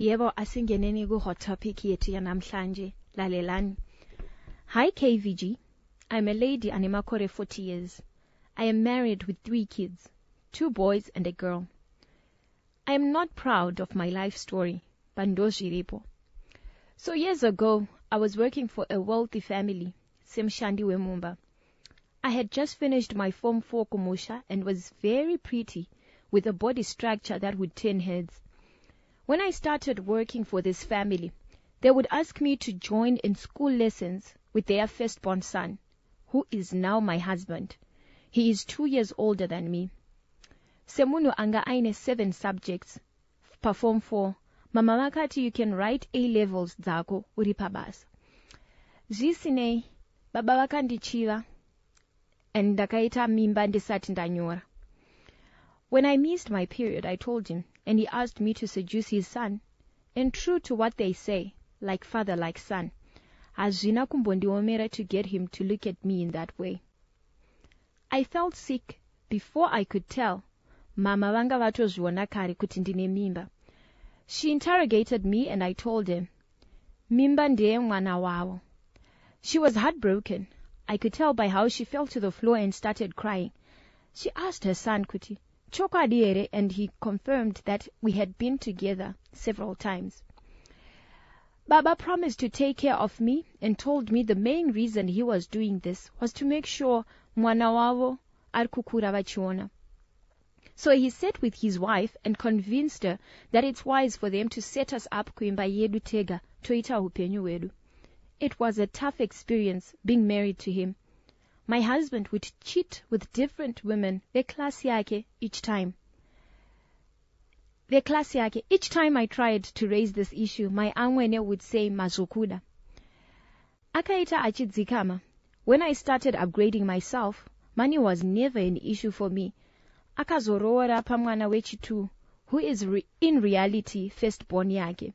Yebo, asingeneni ku-hot topic yethu yanamhlanje. Lalelani. Hi KVG. I'm a lady animakore 40 years. I am married with 3 kids, 2 boys and a girl. I am not proud of my life story, but ndozviripo. So years ago, I was working for a wealthy family, Semshandi Wemumba. I had just finished my Form 4 kumusha and was very pretty, with a body structure that would turn heads. When I started working for this family, they would ask me to join in school lessons with their firstborn son, who is now my husband. He is 2 years older than me. Semunu anga aine 7 subjects. Pa Form 4, mama vakati you can write A-levels dzako uri pabasa. Zvisinei, baba vakandichiva, and ndakaita mimba ndisati ndanyora. When I missed my period, I told him, and he asked me to seduce his son. And true to what they say, like father, like son, hazvina kumbondiomera to get him to look at me in that way. I felt sick before I could tell. Mama vanga vatozviona kare kuti ndine mimba. She interrogated me and I told him, mimba ndeye mwana wavo. She was heartbroken. I could tell by how she fell to the floor and started crying. She asked her son, kuti, chokwadi here, and he confirmed that we had been together several times. Baba promised to take care of me and told me the main reason he was doing this was to make sure mwana wavo ari kukura vachiona. So he sat with his wife and convinced her that it's wise for them to set us up kuimba yedu tega toita upenyu wedu. It was a tough experience being married to him. My husband would cheat with different women, their class yake, each time. Each time I tried to raise this issue, my amwene would say mazokuda. Akaita achidzikama. When I started upgrading myself, money was never an issue for me. Akazorora pamwana wechitu, who is in reality firstborn yake.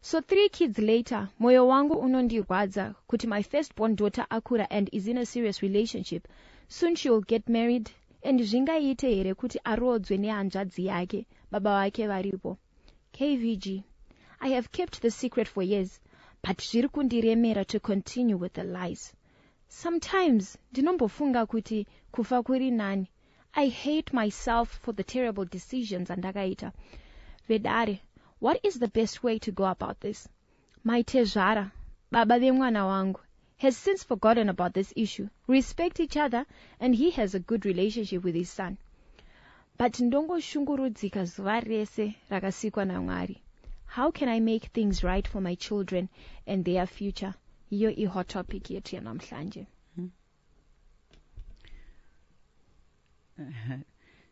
So 3 kids later, moyo wangu unondirwadza kuti my firstborn daughter akura and is in a serious relationship. Soon she will get married, and zvingaite here kuti arodzwe nehanzvadzi yake, baba vake varipo. KVG, I have kept the secret for years, but zviri kundiremera to continue with the lies. Sometimes, ndinombofunga kuti kufa kuri nani. I hate myself for the terrible decisions andakaita. Vedare, what is the best way to go about this? My tezvara, baba vemwana wangu, has since forgotten about this issue. Respect each other, and he has a good relationship with his son. But ndongoshungurudzika zuva rese rakasikwa naMwari. How can I make things right for my children and their future? Iyo i-hot topic yetu yanamhlanje.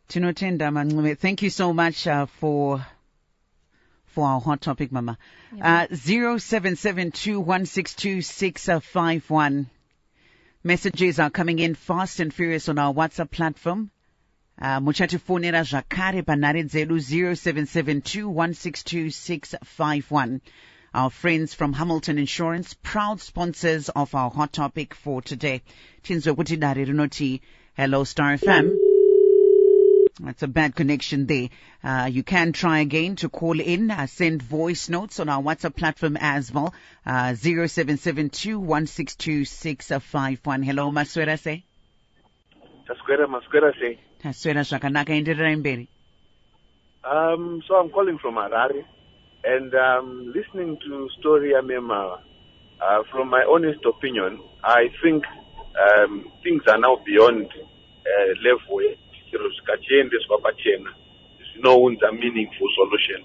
Tinotenda Mancume. Thank you so much for our hot topic, Mama. 0772162651. Messages are coming in fast and furious on our WhatsApp platform. Muchatifonera zvakare panhare dzedu 0772162651. Our friends from Hamilton Insurance, proud sponsors of our hot topic for today. Tinzwe kuti dare rinoti Hello Star FM. That's a bad connection there. You can try again to call in, send voice notes on our WhatsApp platform as well. 0772162651. Hello, Maswera se. Maswera se. Maswera zvakanaka enderera mberi. So I'm calling from Harare, and listening to story ya Mema. From my honest opinion, I think things are now beyond level. There's no meaningful solution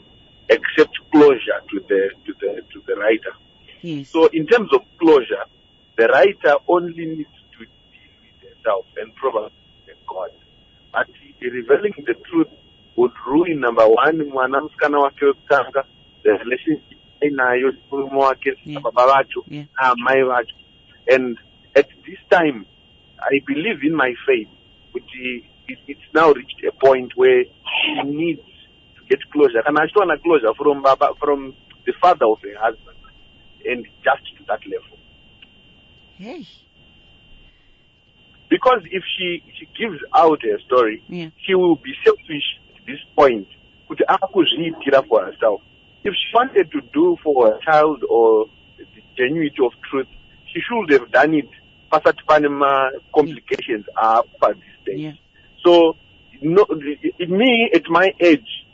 except closure to the writer. Yes. So in terms of closure, the writer only needs to deal with herself and probably God. But revealing the truth would ruin, number one, the relationship and at this time, I believe in my faith, which it's now reached a point where she needs to get closure. And I still want a closure from the father of her husband, and just to that level. Hey. Because if she gives out her story, yeah, she will be selfish at this point. For herself. if she wanted to do for her child or the genuinity of truth, she should have done it. Pasat Panama complications are at this stage. Yeah. So, no, me at my age,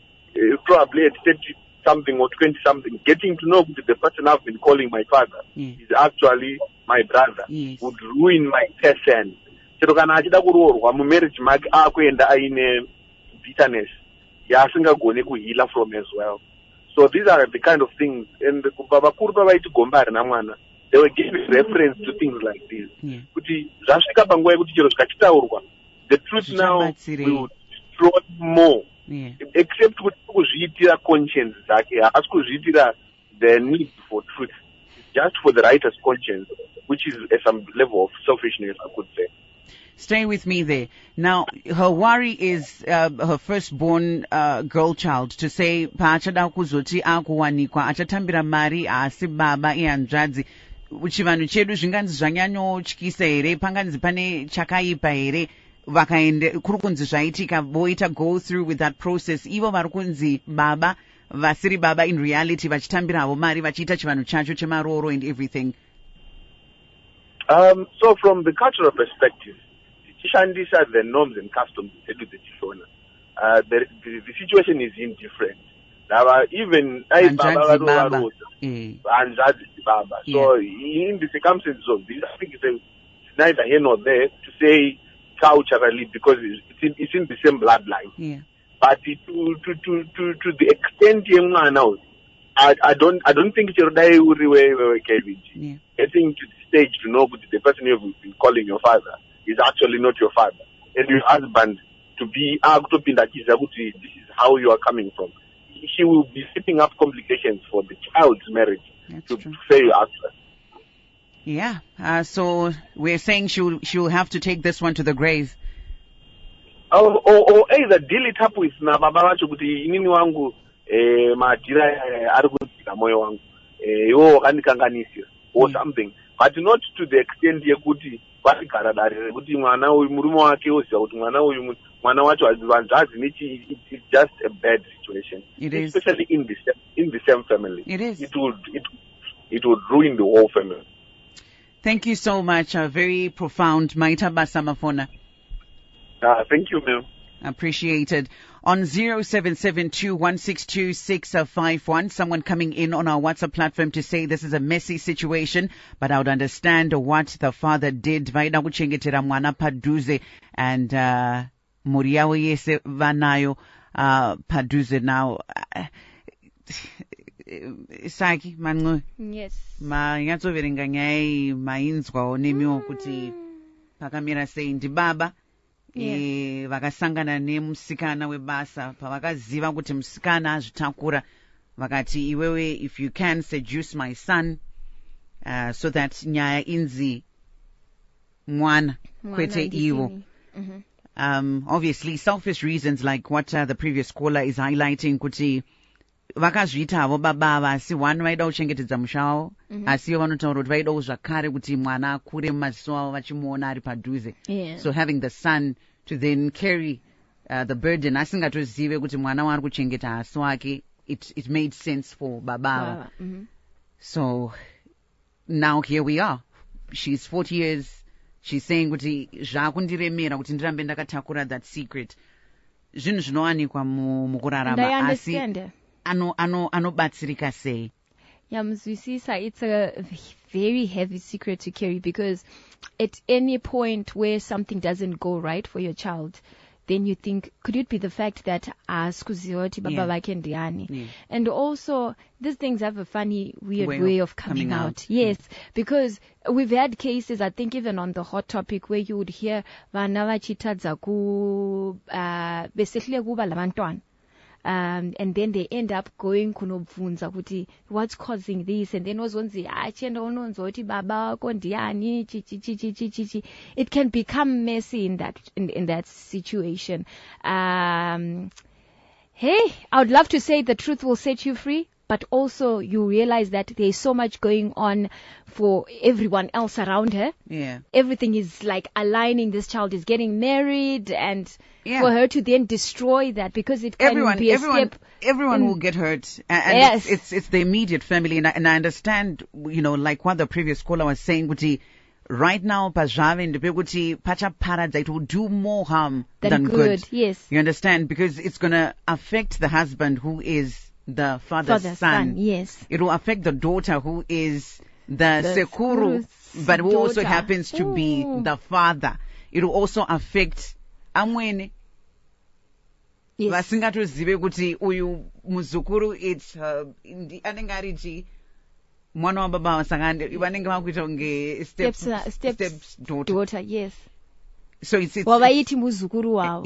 probably at 30 something or 20 something, getting to know the person I've been calling my father is actually my brother, would ruin my person. So kana achida kuroorwa mumarriage make akuenda aine bitterness yaasingagone kuheala from as well. So these are the kind of things, and vakuru pavaiti gomba harina mwana, they were giving reference to things like this. Kuti zvasvika panguva yekuti chero zvikachitaurwa, the truth now will explode more. Except kuti kuzviitira conscience dzake, haasi kuzviitira the need for truth, just for the writer's conscience, which is at some level of selfishness, I could say. Stay with me there. Now, her worry is her firstborn girl child, to say paachada kuzoti akuwanikwa achatambira mari asi baba ihanzvadzi. Chivanhu chedu zvinganzi zvanyanyotyisa here, panganzi pane chakaipa here, vakaende kuri kunzi zvaitika voita go through with that process, ivo vari kunzi baba vasiri baba in reality vachitambira havo mari vachiita chivanhu chacho chemaroro and everything. So from the cultural perspective, tichishandisa the norms and customs dzedu dzechishona, the situation is indifferent. Even hanzvadzi baba. So in the circumstances of this, I think it's neither here nor there to say culturally, because it's in the same bloodline. But to the extent now, I don't think it's KVG. Getting to the stage to know that the person you've been calling your father is actually not your father, and your husband to be that this is how you are coming from. She will be setting up complications for the child's marriage. That's to true. fail you access. Yeah. So we're saying she'll have to take this one to the grave. Or either deal it up with na baba vacho kuti inini wangu madhira ari kudzika moyo wangu iwo wakandikanganisira or something, but not to the extent yekuti varigara dare rekuti mwana uyu murume wake oziva kuti mwana wacho hanzvadzi nechi. It's just a bad situation. It is. Especially in the same family. It is. It would ruin the whole family. Thank you so much. Very profound. Maita Basamafona. Thank you, ma'am. Appreciated. On 0772162651, someone coming in on our WhatsApp platform to say this is a messy situation, but I would understand what the father did. Vaida kuchengetera mwana padhuze, and mhuri yavo yese vanayo padhuze now. Saki manqo. Yes. Manyatsoverenga nyaya iyi mainzwawo nemiwo kuti pakamira sei ndibaba. Vakasangana nemusikana webasa pavakaziva kuti musikana azvitakura, vakati iwewe, if you can seduce my son, so that nyaya inzi mwana kwete iwo. Obviously selfish reasons, like what the previous caller is highlighting, kuti vakazviita havo baba vasi one vaida kuchengetedza musha wavo, asi ivo vanotaura kuti vaidawo zvakare kuti mwana akure mumaziso avo vachimuona ari padhuze. So having the son to then carry the burden asingatozive kuti mwana waari kuchengeta hasi wake, it made sense for baba. So now here we are. She's 40 years. She's saying kuti zvakundiremera kuti ndirambe ndakatakura that secret. Zvinhu zvinowanikwa mukurarama asi anobatsirika sei? Mzwisisa, it's a very heavy secret to carry, because at any point where something doesn't go right for your child, then you think, could it be the fact that skuzioti baba vake ndiani? And also, these things have a funny, weird way of coming out. Yes, because we've had cases, I think even on the hot topic, where you would hear vana vachitadza besehlile kuba labantwana. And then they end up going kunobvunza kuti what's causing this, and then wazonzi achienda unonzwa kuti baba wako ndiani chichi. It can become messy in that situation. Hey, I would love to say the truth will set you free, but also you realize that there's so much going on for everyone else around her. Yeah. Everything is like aligning. This child is getting married, and Yeah. for her to then destroy that because it can be a step. Everyone will get hurt, and Yes. it's the immediate family, and I understand, like what the previous caller was saying, Kuti, right now, Pajave Kuti Pacha Paradise, it will do more harm than good. Yes. You understand? Because it's gonna affect the husband who is the father's son. Yes. It will affect the daughter who is the Sekuru, Sekuru's but who also daughter. happens to be Ooh. the father. It will also affect Amwene. Yes. Vasingatozive kuti uyu muzukuru it's anenge ari chi mwana wababa vasanga vanenge vakuita kunge step daughter. Daughter, yes. So it's Wavaiti muzukuru wavo.